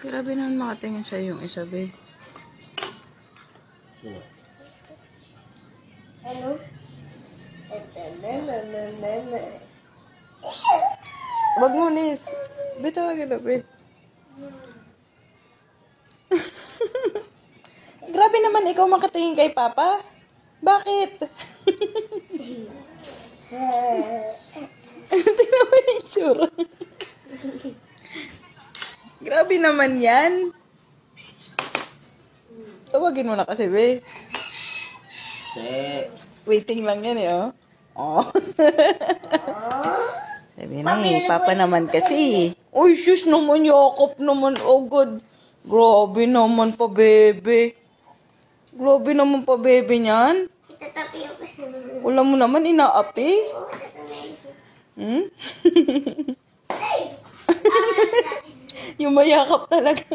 Grabe naman makatingin siya yung isa, be. Sino? Ano? Wag mo, Nis. Be, tawagin na, be. Grabe naman ikaw makatingin kay Papa. Bakit? Tingnan mo yung itsura. Grabe naman yan. Tawagin mo na kasi, be. Waiting lang yan, eh, oh. Oh. Sabi na, eh, Papa naman kasi. Uy, sus naman, yakap naman. Oh, God. Grabe naman pa, bebe. Grabe naman pa, bebe niyan. Itatapi ako. Wala mo naman, inaapi. Hmm? Yung mayakap talaga.